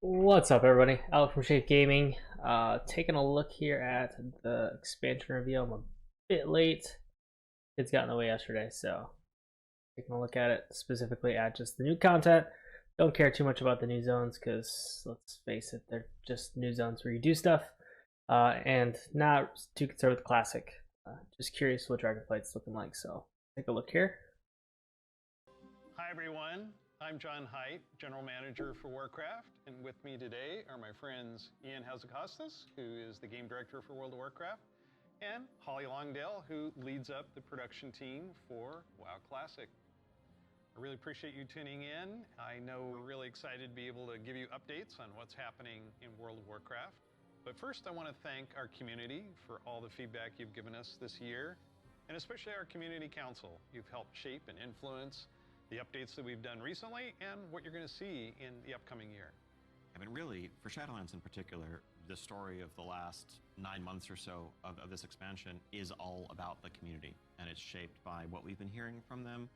What's up, everybody? Alex from Shape Gaming. Taking a look here at the expansion review. I'm a bit late. Kids got in the way yesterday, so taking a look at it specifically at just the new content. Don't care too much about the new zones because let's face it, they're just new zones where you do stuff, and not too concerned with the classic. Just curious what Dragonflight's looking like. So take a look here. Hi everyone, I'm John Haidt, General Manager for Warcraft, and with me today are my friends Ian Hazacostas, who is the Game Director for World of Warcraft, and Holly Longdale, who leads up the production team for WoW Classic. I really appreciate you tuning in. I know we're really excited to be able to give you updates on what's happening in World of Warcraft. But first I want to thank our community for all the feedback you've given us this year, and especially our Community Council. You've helped shape and influence the updates that we've done recently and what you're going to see in the upcoming year. I mean, really, for Shadowlands in particular, the story of the last 9 months or so of this expansion is all about the community, and it's shaped by what we've been hearing from them.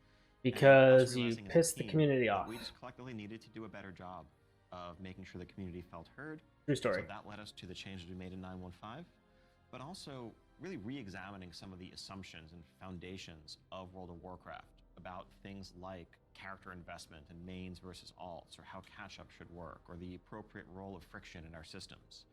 Because you pissed the community off. We just collectively needed to do a better job of making sure the community felt heard. True story. So that led us to the changes we made in 9.15, but also really re-examining some of the assumptions and foundations of World of Warcraft about things like character investment and mains versus alts, or how catch-up should work, or the appropriate role of friction in our systems.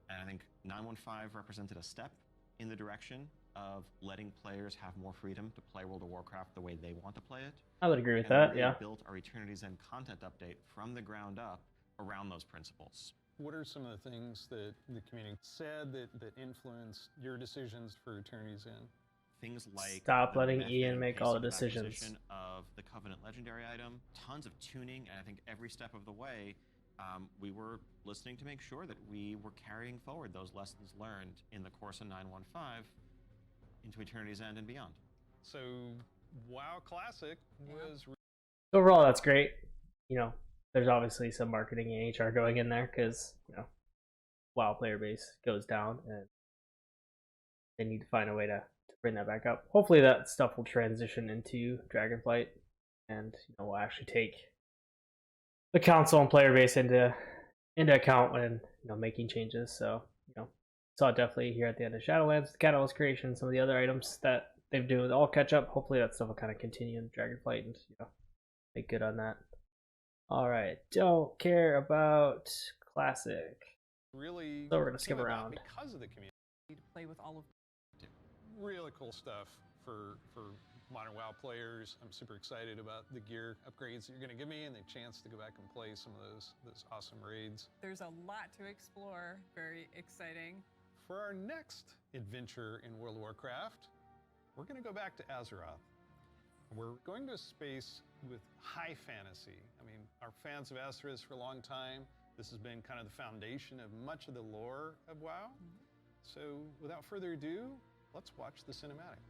And I think 9.15 represented a step in the direction of letting players have more freedom to play World of Warcraft the way they want to play it. I would agree with that, really yeah. Built our Eternity's End content update from the ground up around those principles. What are some of the things that the community said that influenced your decisions for Eternity's End? Things like stop letting Ian make all the decisions of the Covenant legendary item, tons of tuning, and I think every step of the way we were listening to make sure that we were carrying forward those lessons learned in the course of 9.15 into Eternity's End and beyond. So WoW Classic was... Overall, that's great. You know, there's obviously some marketing and HR going in there because, you know, WoW player base goes down and they need to find a way to bring that back up. Hopefully that stuff will transition into Dragonflight, and we'll actually take the council and player base into account when making changes. So saw it definitely here at the end of Shadowlands, the Catalyst creation, some of the other items that they've done all catch up. Hopefully that stuff will kind of continue in Dragonflight and make good on that. All right, don't care about classic. Really, so we're gonna skip around because of the community. To play with all of really cool stuff for modern WoW players. I'm super excited about the gear upgrades that you're going to give me and the chance to go back and play some of those awesome raids. There's a lot to explore. Very exciting. For our next adventure in World of Warcraft, we're going to go back to Azeroth. We're going to a space with high fantasy. I mean, our fans of Azeroth for a long time. This has been kind of the foundation of much of the lore of WoW. So without further ado, let's watch the cinematic.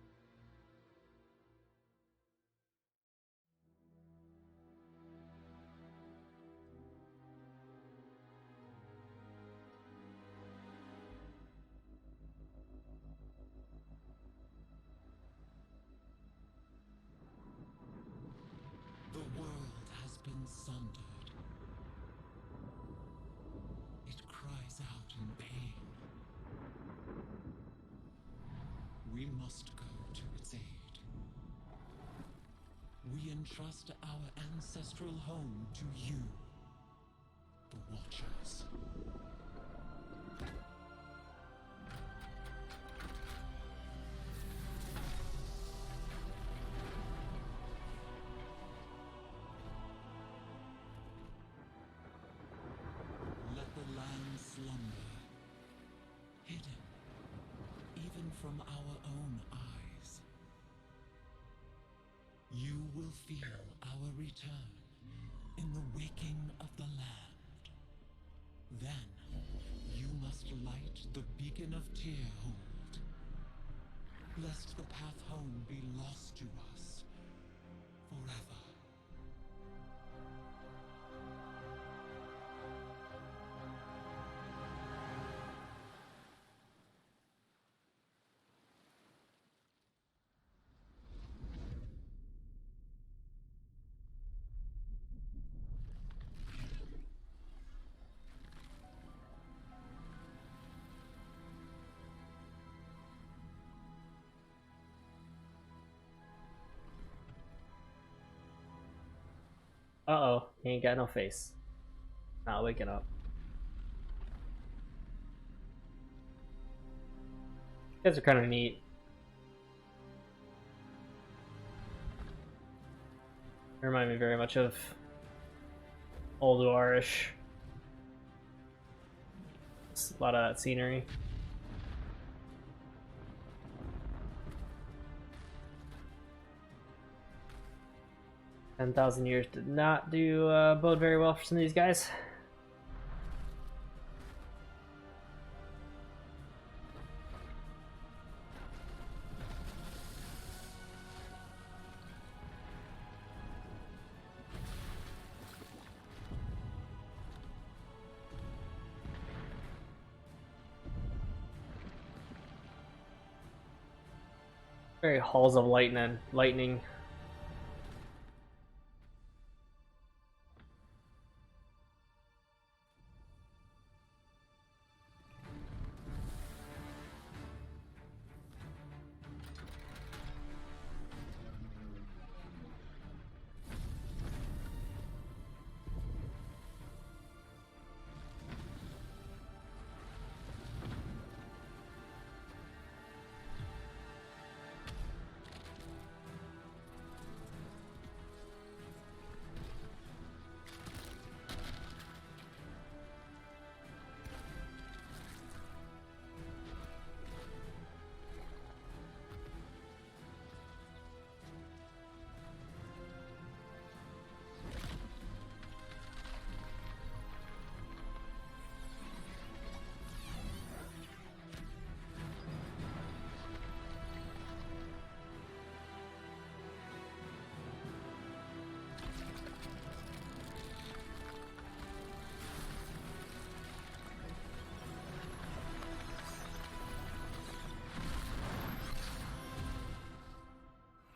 The world has been sundered. It cries out in pain. We must go to its aid. We entrust our ancestral home to you, the Watchers. Let the land slumber, hidden even from our own eyes. You will feel our return in the waking of the land. Then you must light the beacon of Tearhold, lest the path home be lost to us forever. Uh-oh, he ain't got no face. Not waking up. You guys are kind of neat. They remind me very much of old Irish. It's a lot of scenery. $10,000 did not do bode very well for some of these guys. Very halls of lightning.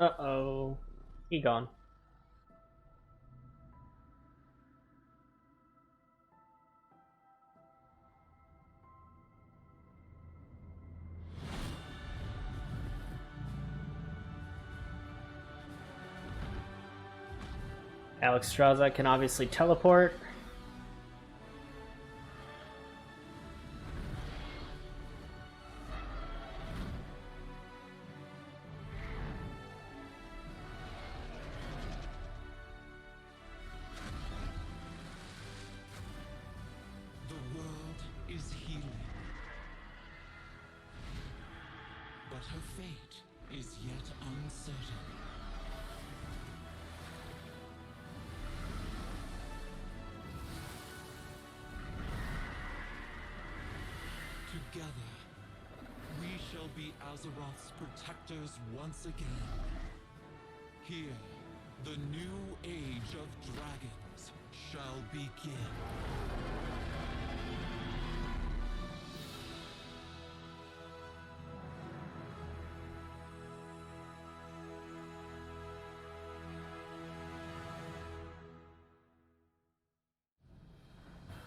Uh-oh. He gone. Alex Straza can obviously teleport. The world is healing, but her fate is yet uncertain. Together, we shall be Azeroth's protectors once again. Here, the new age of dragons shall begin.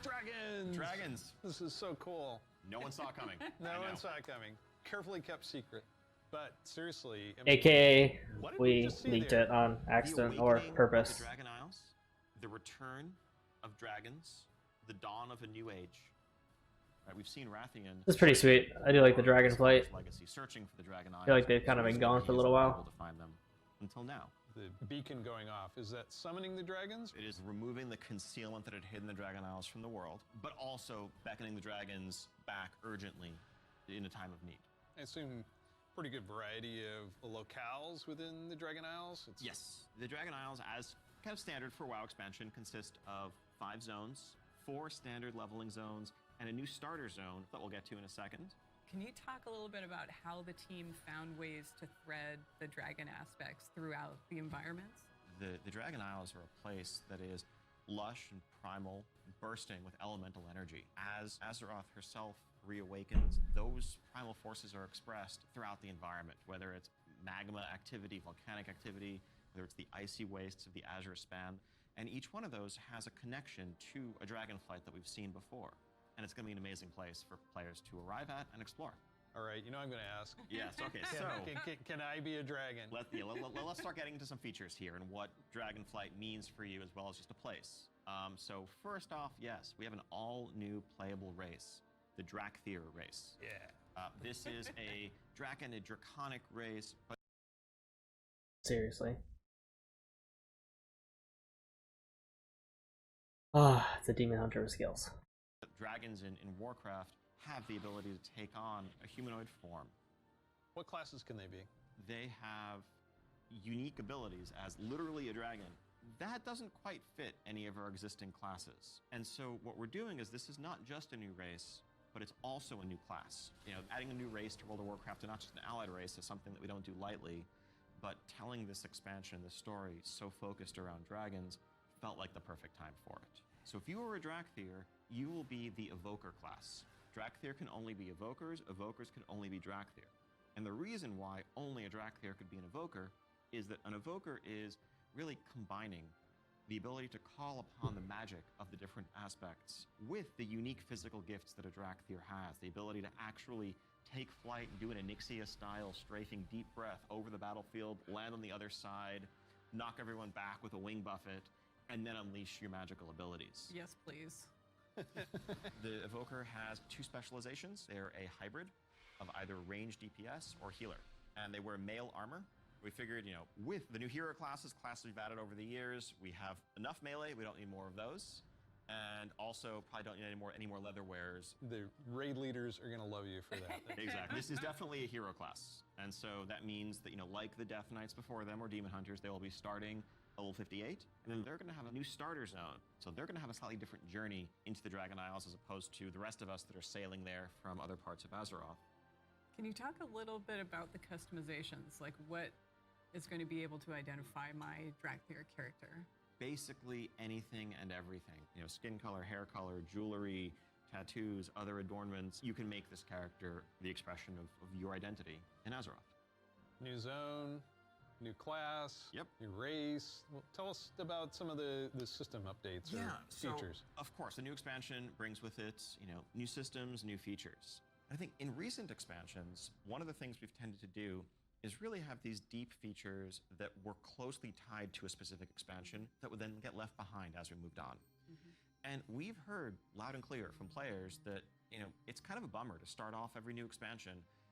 Dragons! Dragons. This is so cool. No one saw it coming. No I know. one saw it coming. Carefully kept secret. But seriously, I mean, AKA, what did we just see leaked there? it on The accident or awakening of purpose. the Dragon Isles, the return of dragons, the dawn of a new age. Right, we've seen Rathian. It's pretty sweet. I do like the Dragonflight. Legacy, searching for the Dragon Isles. I feel like they've kind of been gone for a little while. Able to find them until now. The beacon going off, is that summoning the dragons? It is removing the concealment that had hidden the Dragon Isles from the world, but also beckoning the dragons back urgently in a time of need. I assume pretty good variety of locales within the Dragon Isles. It's Yes, the Dragon Isles, as kind of standard for WoW expansion, consist of 5 zones, 4 standard leveling zones, and a new starter zone that we'll get to in a second. Can you talk a little bit about how the team found ways to thread the dragon aspects throughout the environments? The Dragon Isles are a place that is lush and primal, bursting with elemental energy. As Azeroth herself reawakens, those primal forces are expressed throughout the environment, whether it's magma activity, volcanic activity, whether it's the icy wastes of the Azure Span, and each one of those has a connection to a Dragonflight that we've seen before. And it's going to be an amazing place for players to arrive at and explore. All right, you know I'm going to ask. Yes, okay, Can, so can I be a dragon? let's start getting into some features here and what Dragonflight means for you as well as just a place. So first off, yes, we have an all-new playable race, the Drakthir race. Yeah. This is a Draken, a draconic race, but Seriously. Ah, it's a demon hunter with skills. dragons in Warcraft have the ability to take on a humanoid form. What classes can they be? They have unique abilities as literally a dragon. That doesn't quite fit any of our existing classes. And so what we're doing is this is not just a new race, but it's also a new class. You know, adding a new race to World of Warcraft, and not just an allied race, is something that we don't do lightly, but telling this expansion, this story, so focused around dragons, felt like the perfect time for it. So if you were a Drakthir, you will be the Evoker class. Drakthir can only be Evokers, Evokers can only be Drakthir. And the reason why only a Drakthir could be an Evoker is that an Evoker is really combining the ability to call upon the magic of the different aspects with the unique physical gifts that a Drakthir has. The ability to actually take flight and do an Onyxia-style strafing deep breath over the battlefield, land on the other side, knock everyone back with a wing buffet, and then unleash your magical abilities. Yes, please. The Evoker has two specializations. They're a hybrid of either ranged DPS or healer, and they wear male armor. We figured, you know, with the new hero classes we've added over the years, we have enough melee, we don't need more of those. And also probably don't need any more leather wearers. The raid leaders are going to love you for that. Exactly. This is definitely a hero class. And so that means that, you know, like the Death Knights before them or Demon Hunters, they will be starting level 58, and then they're going to have a new starter zone. So they're going to have a slightly different journey into the Dragon Isles as opposed to the rest of us that are sailing there from other parts of Azeroth. Can you talk a little bit about the customizations? Like what is going to be able to identify my Drakthir character? Basically anything and everything. You know, skin color, hair color, jewelry, tattoos, other adornments. You can make this character the expression of your identity in Azeroth. New zone, new class, Yep. new race. Well, tell us about some of the system updates or features. So, of course, the new expansion brings with it, you know, new systems, new features. I think in recent expansions, one of the things we've tended to do is really have these deep features that were closely tied to a specific expansion that would then get left behind as we moved on. And we've heard loud and clear from players that, you know, it's kind of a bummer to start off every new expansion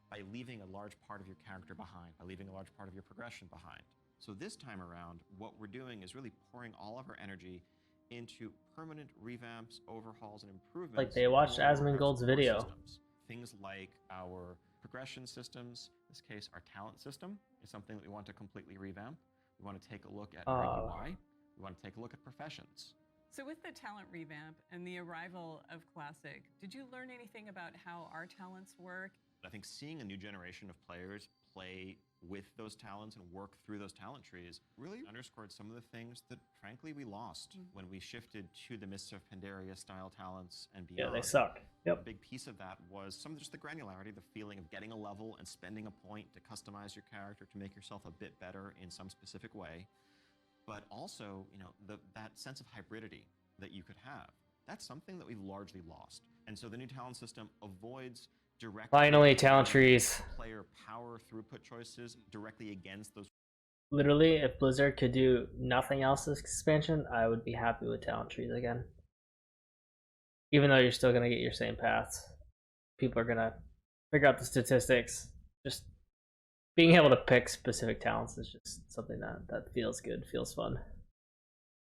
by leaving a large part of your character behind, by leaving a large part of your progression behind. So this time around, what we're doing is really pouring all of our energy into permanent revamps, overhauls, and improvements. Like they watched to all of our Asmongold's core video. systems. Things like our progression systems, in this case, our talent system is something that we want to completely revamp. We want to take a look at our UI. We want to take a look at professions. So with the talent revamp and the arrival of Classic, did you learn anything about how our talents work? I think seeing a new generation of players play with those talents and work through those talent trees really underscored some of the things that, frankly, we lost when we shifted to the Mists of Pandaria style talents and beyond. Yeah, they suck. Yep. A big piece of that was some of just the granularity, the feeling of getting a level and spending a point to customize your character to make yourself a bit better in some specific way. But also, you know, that sense of hybridity that you could have. That's something that we've largely lost. And so the new talent system avoids directly Finally, talent trees. player power throughput choices directly against those. Literally, if Blizzard could do nothing else this expansion, I would be happy with talent trees again. Even though you're still gonna get your same paths, people are gonna figure out the statistics. Just being able to pick specific talents is just something that feels good, feels fun.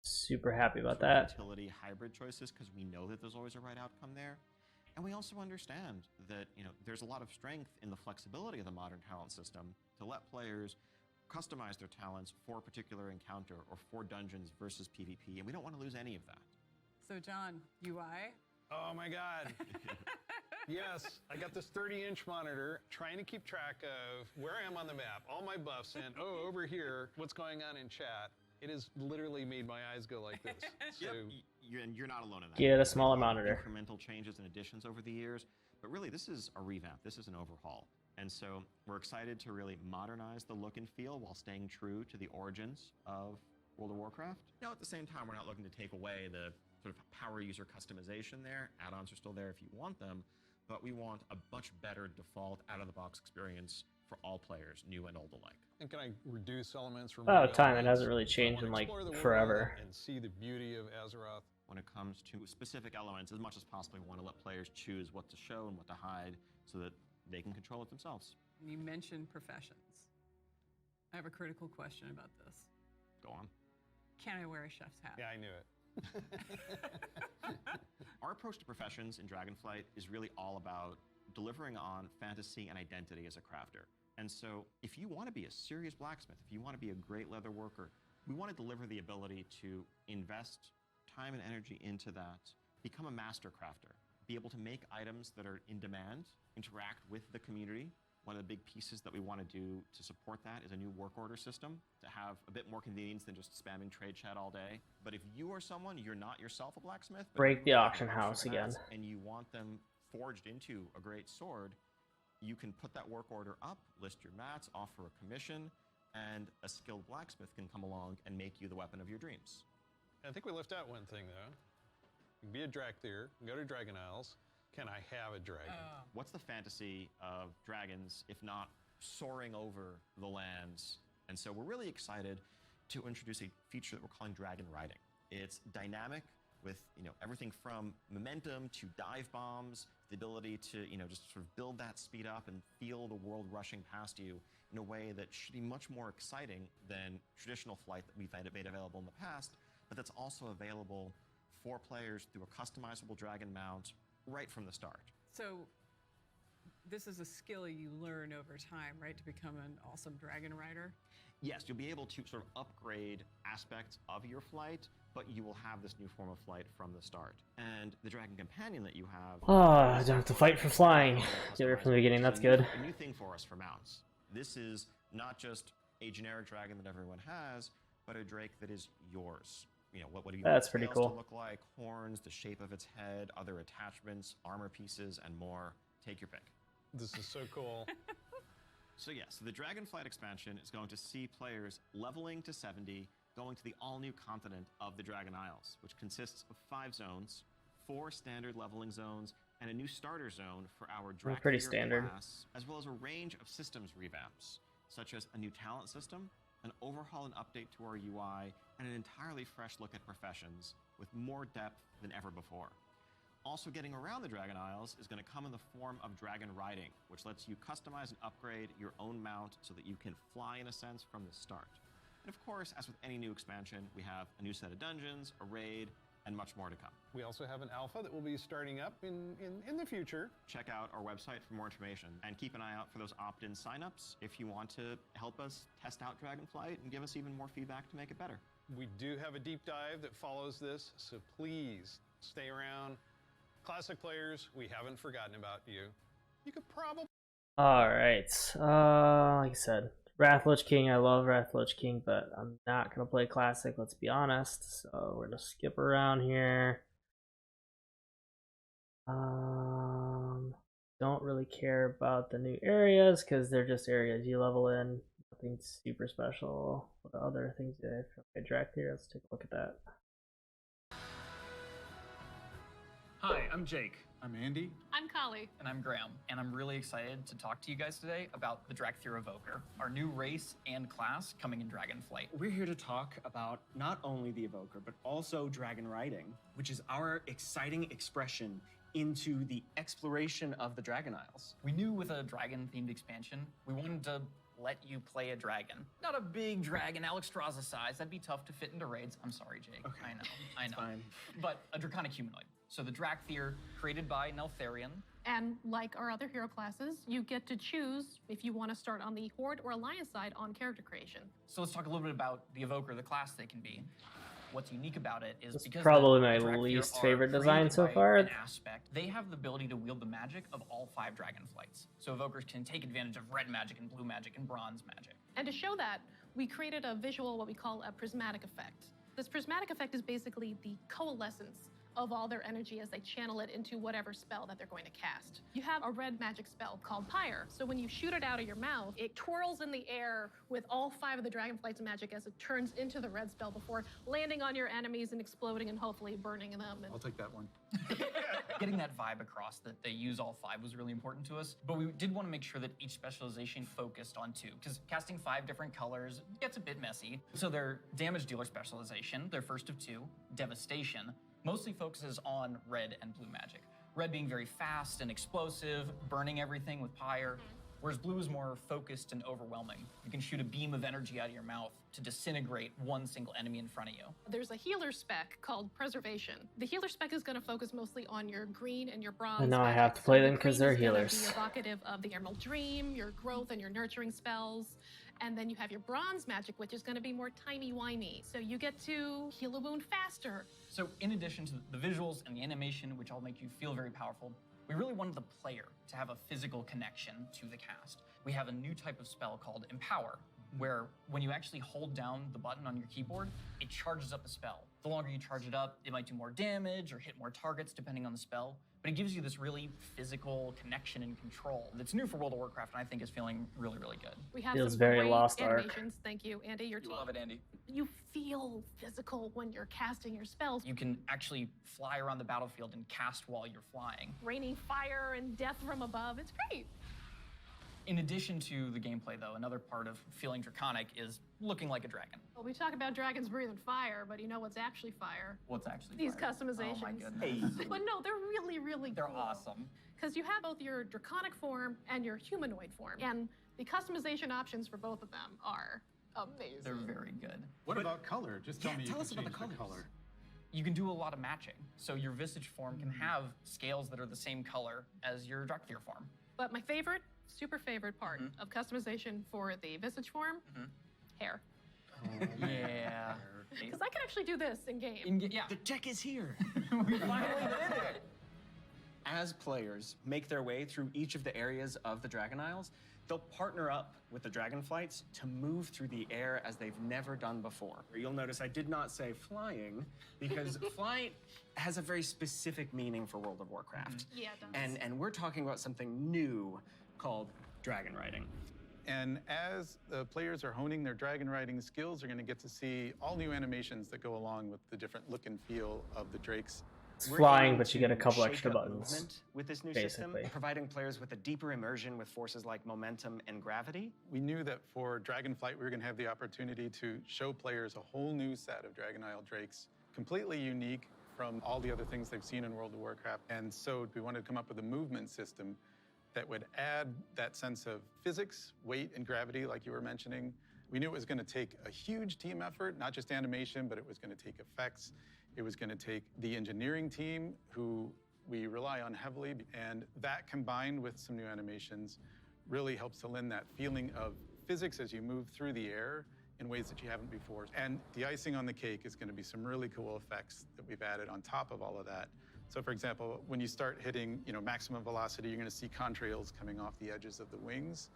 Super happy about that. Utility hybrid choices, because we know that there's always a right outcome there. And we also understand that, you know, there's a lot of strength in the flexibility of the modern talent system to let players customize their talents for a particular encounter or for dungeons versus PvP, and we don't want to lose any of that. So John, UI? Oh my God. Yes, I got this 30-inch monitor trying to keep track of where I am on the map, all my buffs, and oh, over here, what's going on in chat. It has literally made my eyes go like this. So You're not alone in that. Get a smaller There's lot of monitor. Incremental changes and additions over the years, but really this is a revamp. This is an overhaul. And so we're excited to really modernize the look and feel while staying true to the origins of World of Warcraft. Now, at the same time, we're not looking to take away the sort of power user customization there. Add-ons are still there if you want them, but we want a much better default out-of-the-box experience for all players, new and old alike. And can I reduce elements? Oh, time, it hasn't really changed in like forever. And see the beauty of Azeroth. When it comes to specific elements, as much as possible, we want to let players choose what to show and what to hide so that they can control it themselves. You mentioned professions. I have a critical question about this. Go on. Can I wear a chef's hat? Yeah, I knew it. Our approach to professions in Dragonflight is really all about delivering on fantasy and identity as a crafter. And so if you want to be a serious blacksmith, if you want to be a great leather worker, we want to deliver the ability to invest time and energy into that, become a master crafter, be able to make items that are in demand, interact with the community. One of the big pieces that we want to do to support that is a new work order system to have a bit more convenience than just spamming trade chat all day. But if you are someone, you're not yourself a blacksmith, but Break you the have auction a house bunch of again. mats and you want them forged into a great sword, you can put that work order up, list your mats, offer a commission, and a skilled blacksmith can come along and make you the weapon of your dreams. I think we left out one thing, though. You can be a Dracthyr, go to Dragon Isles. Can I have a dragon? What's the fantasy of dragons, if not soaring over the lands? And so we're really excited to introduce a feature that we're calling dragon riding. It's dynamic with everything from momentum to dive bombs, the ability to just sort of build that speed up and feel the world rushing past you in a way that should be much more exciting than traditional flight that we've made available in the past, but that's also available for players through a customizable dragon mount right from the start. So this is a skill you learn over time, right, to become an awesome dragon rider? Yes, you'll be able to sort of upgrade aspects of your flight, but you will have this new form of flight from the start. And the dragon companion that you have... Oh, I don't have to fight for flying. Get it from the beginning, that's good. A new thing for us for mounts. This is not just a generic dragon that everyone has, but a drake that is yours. What do you want That's pretty scales cool. to look like, horns, the shape of its head, other attachments, armor pieces, and more. Take your pick. This is so cool. So the Dragonflight expansion is going to see players leveling to 70, going to the all-new continent of the Dragon Isles, which consists of 5 zones, 4 standard leveling zones, and a new starter zone for our Pretty Dracthyr standard. class, as well as a range of systems revamps, such as a new talent system, an overhaul and update to our UI, and an entirely fresh look at professions with more depth than ever before. Also getting around the Dragon Isles is going to come in the form of dragon riding, which lets you customize and upgrade your own mount so that you can fly in a sense from the start. And of course, as with any new expansion, we have a new set of dungeons, a raid, and much more to come. We also have an alpha that will be starting up in the future. Check out our website for more information and keep an eye out for those opt-in signups if you want to help us test out Dragonflight and give us even more feedback to make it better. We do have a deep dive that follows this, so please stay around. Classic players, we haven't forgotten about you. You could probably... Alright, like I said, Wrathlich King, I love Wrathlich King, but I'm not going to play Classic, let's be honest. So we're going to skip around here. Don't really care about the new areas, because they're just areas you level in. Nothing super special. What other things do I have? Okay, Dracthyr, let's take a look at that. Hi, I'm Jake. I'm Andy. I'm Kali. And I'm Graham. And I'm really excited to talk to you guys today about the Dracthyr Evoker, our new race and class coming in Dragonflight. We're here to talk about not only the Evoker, but also dragon riding, which is our exciting expression into the exploration of the Dragon Isles. We knew with a dragon-themed expansion, we wanted to let you play a dragon. Not a big dragon, Alexstrasza size. That'd be tough to fit into raids. I'm sorry, Jake. Okay. I know. Fine. But a draconic humanoid. So the Dracthyr, created by Neltharion. And like our other hero classes, you get to choose if you want to start on the Horde or Alliance side on character creation. So let's talk a little bit about the Evoker, the class they can be. What's unique about it is It's because probably the my Dracthyr least are favorite design created so by far. an aspect, they have the ability to wield the magic of all 5 Dragonflights. So Evokers can take advantage of red magic and blue magic and bronze magic. And to show that, we created a visual, what we call a prismatic effect. This prismatic effect is basically the coalescence of all their energy as they channel it into whatever spell that they're going to cast. You have a red magic spell called Pyre. So when you shoot it out of your mouth, it twirls in the air with all 5 of the Dragonflight's magic as it turns into the red spell before landing on your enemies and exploding and hopefully burning them. I'll take that one. Getting that vibe across that they use all 5 was really important to us, but we did want to make sure that each specialization focused on 2, because casting 5 different colors gets a bit messy. So their damage dealer specialization, their first of 2, Devastation, mostly focuses on red and blue magic. Red being very fast and explosive, burning everything with Pyre, whereas blue is more focused and overwhelming. You can shoot a beam of energy out of your mouth to disintegrate one single enemy in front of you. There's a healer spec called Preservation. The healer spec is going to focus mostly on your green and your bronze. And now I have to magic. play So them the 'cause green they're is gonna healers. Be evocative of the Emerald Dream, your growth and your nurturing spells. And then you have your bronze magic, which is going to be more timey-wimey. So you get to heal a wound faster. So in addition to the visuals and the animation, which all make you feel very powerful, we really wanted the player to have a physical connection to the cast. We have a new type of spell called Empower, where when you actually hold down the button on your keyboard, it charges up the spell. The longer you charge it up, it might do more damage or hit more targets depending on the spell, but it gives you this really physical connection and control that's new for World of Warcraft, and I think is feeling really, really good. We have Feels some very great Lost Ark. animations. Thank you, Andy. Your You team. love it, Andy. You feel physical when you're casting your spells. You can actually fly around the battlefield and cast while you're flying. Raining fire and death from above. It's great. In addition to the gameplay, though, another part of feeling draconic is looking like a dragon. Well, we talk about dragons breathing fire, but you know what's actually fire? What's actually These fire? customizations. Oh my goodness. But no, they're really, really They're cool. awesome. Because you have both your draconic form and your humanoid form. And the customization options for both of them are amazing. They're very good. What about color? Just tell me you tell can us about the change the colors. color. You can do a lot of matching. So your Visage form can have scales that are the same color as your Drakthir form. But my favorite, super favorite part of customization for the Visage form, hair. Yeah. Because I can actually do this in game. Yeah. The check is here. We finally did it. As players make their way through each of the areas of the Dragon Isles, they'll partner up with the Dragonflights to move through the air as they've never done before. You'll notice I did not say flying, because flight has a very specific meaning for World of Warcraft. Yeah, it does. And we're talking about something new called dragon riding. And as the players are honing their dragon riding skills, they're going to get to see all new animations that go along with the different look and feel of the drakes. It's We're flying, aiming but you get a to couple shake extra up buttons. movement with this new basically. system, providing players with a deeper immersion with forces like momentum and gravity. We knew that for Dragonflight, we were going to have the opportunity to show players a whole new set of Dragon Isle drakes, completely unique from all the other things they've seen in World of Warcraft. And so we wanted to come up with a movement system that would add that sense of physics, weight, and gravity, like you were mentioning. We knew it was going to take a huge team effort, not just animation, but it was going to take effects. It was going to take the engineering team, who we rely on heavily, and that combined with some new animations really helps to lend that feeling of physics as you move through the air in ways that you haven't before. And the icing on the cake is going to be some really cool effects that we've added on top of all of that. So for example, when you start hitting, maximum velocity, you're going to see contrails coming off the edges of the wings.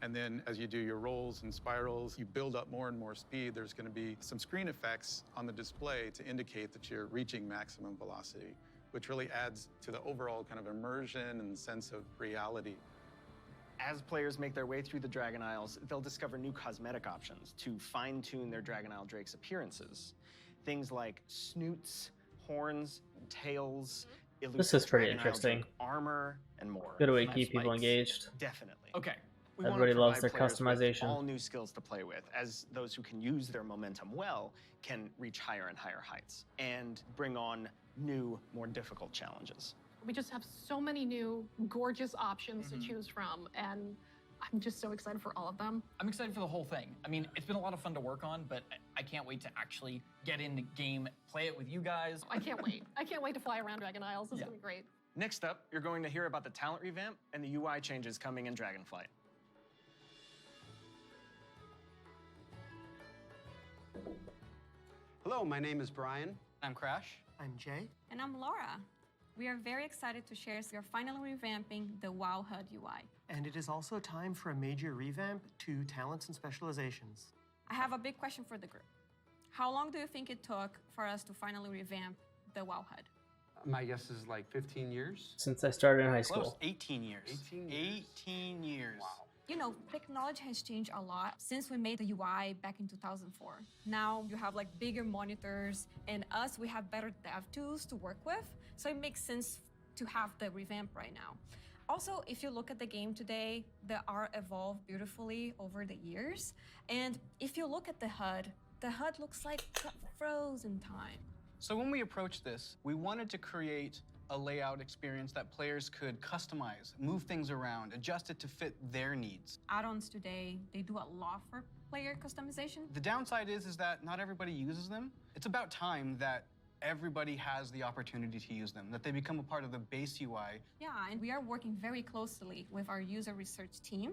And then as you do your rolls and spirals, you build up more and more speed. There's going to be some screen effects on the display to indicate that you're reaching maximum velocity, which really adds to the overall kind of immersion and sense of reality. As players make their way through the Dragon Isles, they'll discover new cosmetic options to fine-tune their Dragon Isle Drake's appearances. Things like snoots, horns, tails, This is pretty Dragon Isle interesting. Drake armor, and more. Good way to Nice keep people spikes. engaged. Definitely. Okay. We wanna Everybody loves provide their players with customization. all new skills to play with, as those who can use their momentum well can reach higher and higher heights and bring on new, more difficult challenges. We just have so many new gorgeous options to choose from, and I'm just so excited for all of them. I'm excited for the whole thing. I mean, it's been a lot of fun to work on, but I can't wait to actually get in the game, play it with you guys. I can't wait. I can't wait to fly around Dragon Isles. It's Yeah. gonna be great. Next up, you're going to hear about the talent revamp and the UI changes coming in Dragonflight. Hello, my name is Brian. I'm Crash. I'm Jay. And I'm Laura. We are very excited to share we are finally revamping the WoW HUD UI. And it is also time for a major revamp to talents and specializations. I have a big question for the group. How long do you think it took for us to finally revamp the WoW HUD? My guess is like 15 years. Since I started in high Close. school. 18 years. 18 years. 18 years. Wow. You know, technology has changed a lot since we made the UI back in 2004. Now you have like bigger monitors, and us, we have better dev tools to work with. So it makes sense to have the revamp right now. Also, if you look at the game today, the art evolved beautifully over the years. And if you look at the HUD looks like it froze in time. So when we approached this, we wanted to create a layout experience that players could customize, move things around, adjust it to fit their needs. Add-ons today, they do a lot for player customization. The downside is that not everybody uses them. It's about time that everybody has the opportunity to use them, that they become a part of the base UI. Yeah, and we are working very closely with our user research team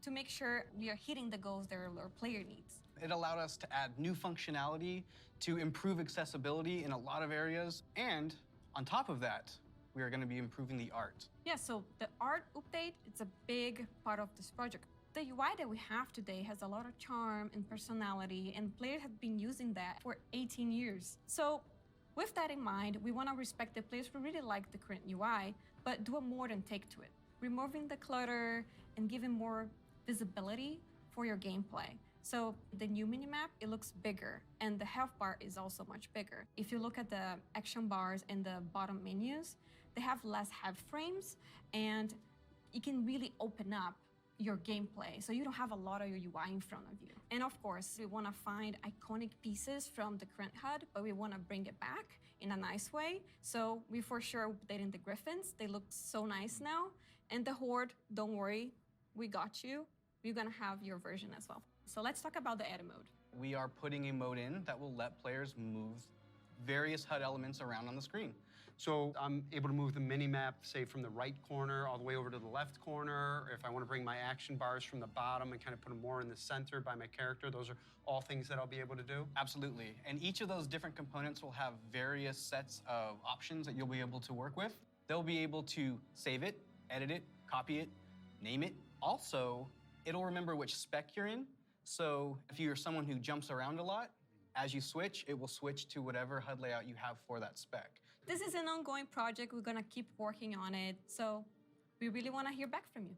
to make sure we are hitting the goals that our player needs. It allowed us to add new functionality, to improve accessibility in a lot of areas, and on top of that, we are going to be improving the art. Yeah, so the art update, it's a big part of this project. The UI that we have today has a lot of charm and personality, and players have been using that for 18 years. So with that in mind, we want to respect the players who really like the current UI, but do a more than take to it, removing the clutter and giving more visibility for your gameplay. So the new minimap, it looks bigger, and the health bar is also much bigger. If you look at the action bars and the bottom menus, they have less head frames, and it can really open up your gameplay, so you don't have a lot of your UI in front of you. And of course, we want to find iconic pieces from the current HUD, but we want to bring it back in a nice way. So we for sure updating the Griffins. They look so nice now. And the Horde, don't worry, we got you. You're going to have your version as well. So let's talk about the edit mode. We are putting a mode in that will let players move various HUD elements around on the screen. So I'm able to move the mini-map, say, from the right corner all the way over to the left corner. If I want to bring my action bars from the bottom and kind of put them more in the center by my character, those are all things that I'll be able to do? Absolutely. And each of those different components will have various sets of options that you'll be able to work with. They'll be able to save it, edit it, copy it, name it. Also, it'll remember which spec you're in. So if you're someone who jumps around a lot, as you switch, it will switch to whatever HUD layout you have for that spec. This is an ongoing project. We're going to keep working on it. So we really want to hear back from you.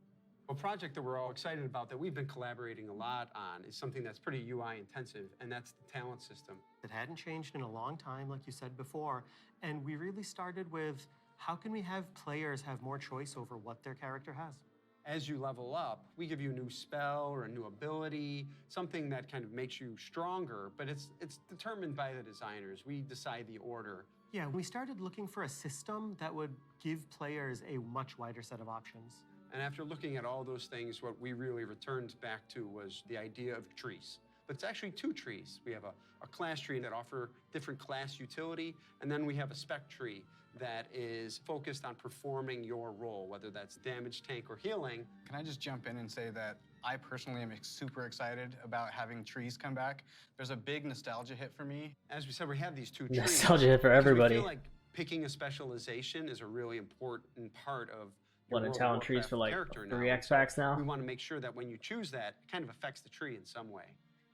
A project that we're all excited about that we've been collaborating a lot on is something that's pretty UI intensive, and that's the talent system. It hadn't changed in a long time, like you said before, and we really started with how can we have players have more choice over what their character has? As you level up, we give you a new spell or a new ability, something that kind of makes you stronger, but it's determined by the designers. We decide the order. Yeah, we started looking for a system that would give players a much wider set of options. And after looking at all those things, what we really returned back to was the idea of trees. But it's actually two trees. We have a class tree that offer different class utility, and then we have a spec tree that is focused on performing your role, whether that's damage, tank, or healing. Can I just jump in and say that I personally am super excited about having trees come back. There's a big nostalgia hit for me. As we said, we have these two trees. Nostalgia hit for everybody. We feel like picking a specialization is a really important part of What, a talent trees for like 3X packs now? We want to make sure that when you choose that, it kind of affects the tree in some way.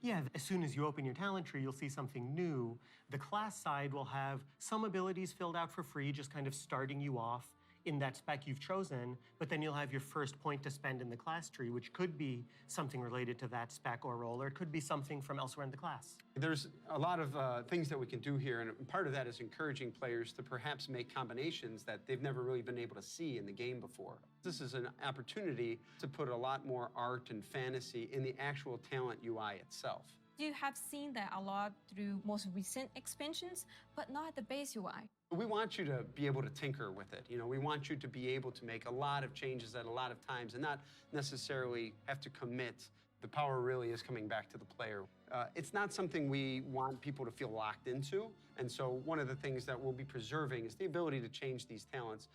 Yeah, as soon as you open your talent tree, you'll see something new. The class side will have some abilities filled out for free, just kind of starting you off in that spec you've chosen, but then you'll have your first point to spend in the class tree, which could be something related to that spec or role, or it could be something from elsewhere in the class. There's a lot of things that we can do here, and part of that is encouraging players to perhaps make combinations that they've never really been able to see in the game before. This is an opportunity to put a lot more art and fantasy in the actual talent UI itself. You have seen that a lot through most recent expansions, but not at the base UI. We want you to be able to tinker with it. You know, we want you to be able to make a lot of changes at a lot of times and not necessarily have to commit. The power really is coming back to the player. It's not something we want people to feel locked into, and so one of the things that we'll be preserving is the ability to change these talents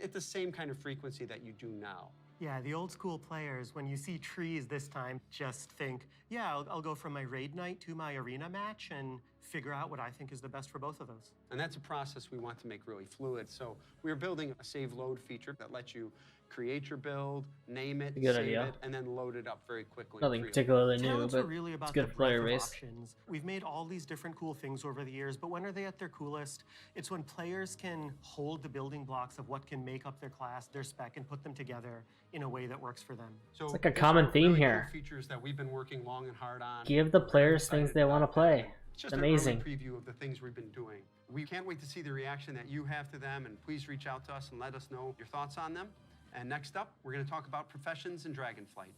at the same kind of frequency that you do now. Yeah, the old school players, when you see trees this time, just think, yeah, I'll go from my raid night to my arena match and figure out what I think is the best for both of those. And that's a process we want to make really fluid. So we're building a save load feature that lets you create your build, name it, Good save idea. it, and then load it up very quickly. Nothing freely. particularly new, Talents but are really it's about good the for player breadth of base. options. We've made all these different cool things over the years, but when are they at their coolest? It's when players can hold the building blocks of what can make up their class, their spec, and put them together in a way that works for them. So It's like a these common are theme really here. Cool features that we've been working long and hard on. Give the We're very players things excited they want to about play. that. It's just Amazing. an early preview of the things we've been doing. We can't wait to see the reaction that you have to them, and please reach out to us and let us know your thoughts on them. And next up, we're going to talk about professions in Dragonflight.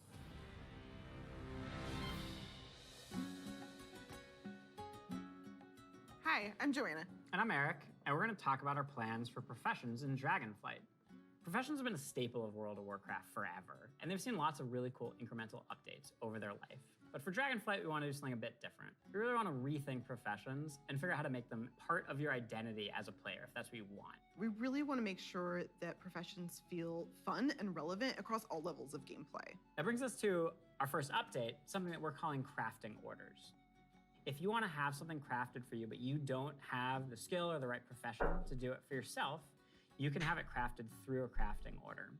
Hi, I'm Joanna. And I'm Eric, and we're going to talk about our plans for professions in Dragonflight. Professions have been a staple of World of Warcraft forever, and they've seen lots of really cool incremental updates over their life. But for Dragonflight, we want to do something a bit different. We really want to rethink professions and figure out how to make them part of your identity as a player, if that's what you want. We really want to make sure that professions feel fun and relevant across all levels of gameplay. That brings us to our first update, something that we're calling crafting orders. If you want to have something crafted for you, but you don't have the skill or the right profession to do it for yourself, you can have it crafted through a crafting order.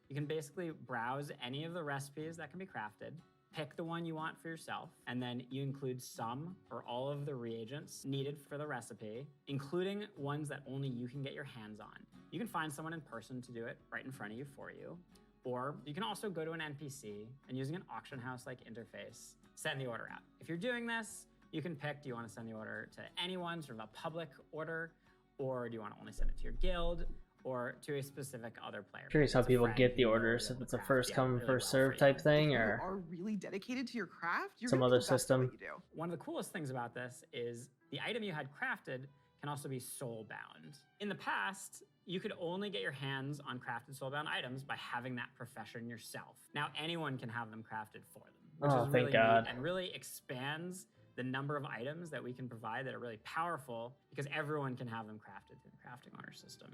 You can basically browse any of the recipes that can be crafted, pick the one you want for yourself, and then you include some or all of the reagents needed for the recipe, including ones that only you can get your hands on. You can find someone in person to do it right in front of you for you, or you can also go to an NPC and using an auction house-like interface, send the order out. If you're doing this, you can pick, do you want to send the order to anyone, sort of a public order, or do you want to only send it to your guild, or to a specific other player? Curious how It's a people friend get the you know orders, that if will it's a craft first come, really first well for serve you. type thing, If you or are really dedicated to your craft, you're some gonna be other the best at system. what you do. One of the coolest things about this is the item you had crafted can also be soul-bound. In the past, you could only get your hands on crafted soul-bound items by having that profession yourself. Now anyone can have them crafted for them, which Oh, is thank really God. neat and really expands the number of items that we can provide that are really powerful because everyone can have them crafted through the crafting order system.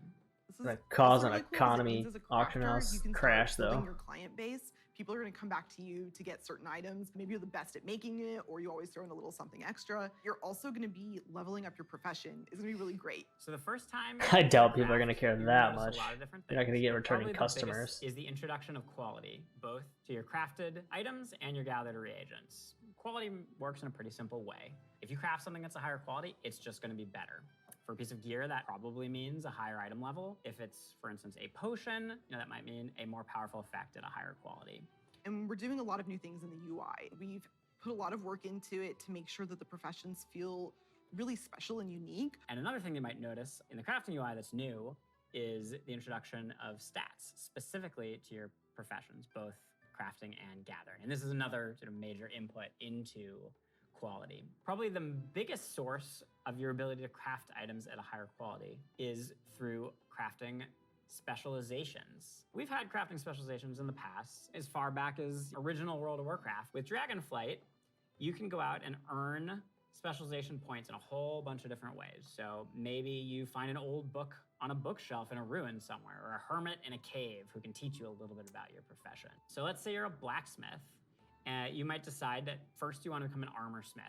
This is Gonna cause also an really cool 'cause it economy means as a auction crafter, house you can crash, start building though. your client base. People are going to come back to you to get certain items. Maybe you're the best at making it, or you always throw in a little something extra. You're also going to be leveling up your profession. It's going to be really great. So the first time I doubt people are going to craft, care you're that notice a much. lot of different You're not going to things. get returning Probably the biggest customers. is the introduction of quality, both to your crafted items and your gathered reagents. Quality works in a pretty simple way. If you craft something that's a higher quality, it's just going to be better. For a piece of gear, that probably means a higher item level. If it's, for instance, a potion, that might mean a more powerful effect at a higher quality. And we're doing a lot of new things in the UI. We've put a lot of work into it to make sure that the professions feel really special and unique. And another thing you might notice in the crafting UI that's new is the introduction of stats specifically to your professions, both crafting and gathering. And this is another sort of major input into quality. Probably the biggest source of your ability to craft items at a higher quality is through crafting specializations. We've had crafting specializations in the past, as far back as original World of Warcraft. With Dragonflight, you can go out and earn specialization points in a whole bunch of different ways. So maybe you find an old book on a bookshelf in a ruin somewhere, or a hermit in a cave who can teach you a little bit about your profession. So let's say you're a blacksmith. You might decide that first you want to become an armor smith.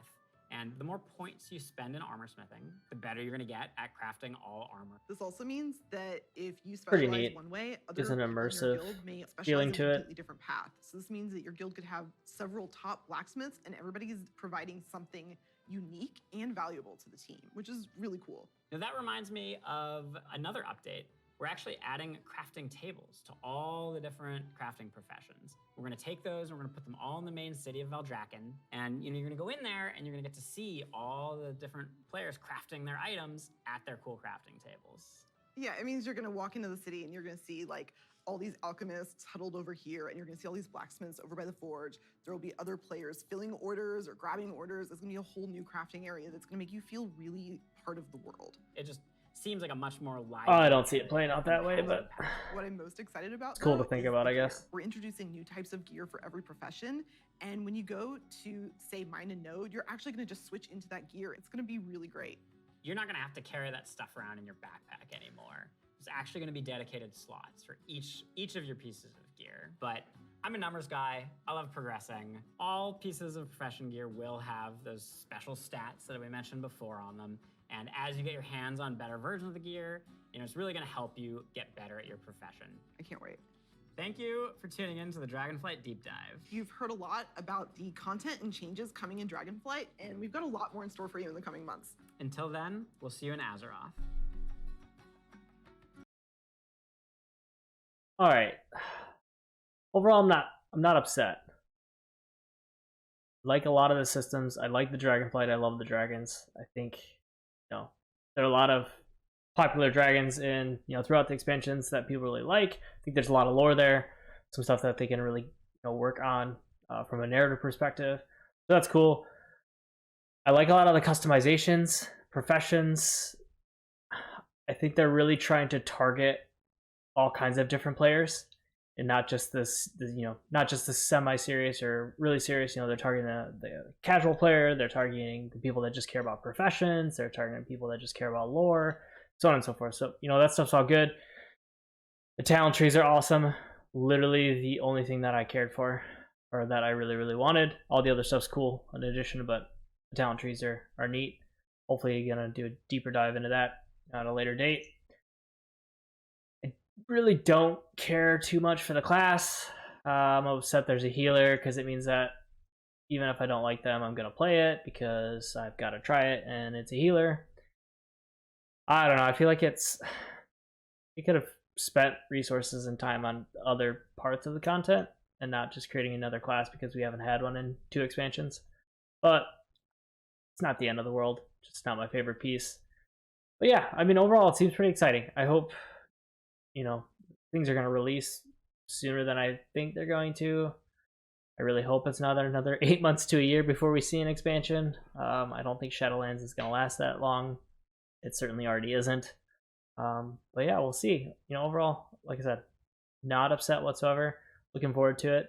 And the more points you spend in armor smithing, the better you're going to get at crafting all armor. This also means that if you Pretty specialize neat. one way, other Gives an people in your immersive guild may specialize feeling in a to it. completely different path. So this means that your guild could have several top blacksmiths, and everybody's providing something unique and valuable to the team, which is really cool. Now that reminds me of another update. We're actually adding crafting tables to all the different crafting professions. We're going to take those and we're going to put them all in the main city of Valdrakken. And you're going to go in there and you're going to get to see all the different players crafting their items at their cool crafting tables. Yeah, it means you're going to walk into the city and you're going to see like all these alchemists huddled over here, and you're going to see all these blacksmiths over by the forge. There will be other players filling orders or grabbing orders. It's going to be a whole new crafting area that's going to make you feel really part of the world. It just seems like a much more live. Oh, I don't see it playing out that way, but What I'm most excited about, it's cool though, to think is about, the I gear. guess. We're introducing new types of gear for every profession, and when you go to, say, mine a node, you're actually going to just switch into that gear. It's going to be really great. You're not going to have to carry that stuff around in your backpack anymore. There's actually going to be dedicated slots for each of your pieces of gear. But I'm a numbers guy. I love progressing. All pieces of profession gear will have those special stats that we mentioned before on them. And as you get your hands on better versions of the gear, it's really going to help you get better at your profession. I can't wait. Thank you for tuning in to the Dragonflight Deep Dive. You've heard a lot about the content and changes coming in Dragonflight, and we've got a lot more in store for you in the coming months. Until then, we'll see you in Azeroth. All right. Overall, I'm not upset. Like a lot of the systems, I like the Dragonflight. I love the dragons. I think, there are a lot of popular dragons in throughout the expansions that people really like. I think there's a lot of lore there, some stuff that they can really work on from a narrative perspective. So that's cool. I like a lot of the customizations, professions. I think they're really trying to target all kinds of different players, and not just this not just the semi-serious or really serious. They're targeting the casual player. They're targeting the people that just care about professions. They're targeting people that just care about lore, so on and so forth. So that stuff's all good. The talent trees are awesome. Literally the only thing that I cared for, or that I really, really wanted. All the other stuff's cool in addition, but the talent trees are neat. Hopefully you're gonna do a deeper dive into that at a later date. I really don't care too much for the class. I'm upset there's a healer, because it means that even if I don't like them, I'm gonna play it because I've got to try it, and it's a healer. I don't know. I feel like you could have spent resources and time on other parts of the content and not just creating another class because we haven't had one in 2 expansions. But it's not the end of the world. Just not my favorite piece. But yeah, I mean, overall, it seems pretty exciting. I hope, things are going to release sooner than I think they're going to. I really hope it's not another 8 months to a year before we see an expansion. I don't think Shadowlands is going to last that long. It certainly already isn't. But yeah, we'll see. Overall, like I said, not upset whatsoever. Looking forward to it.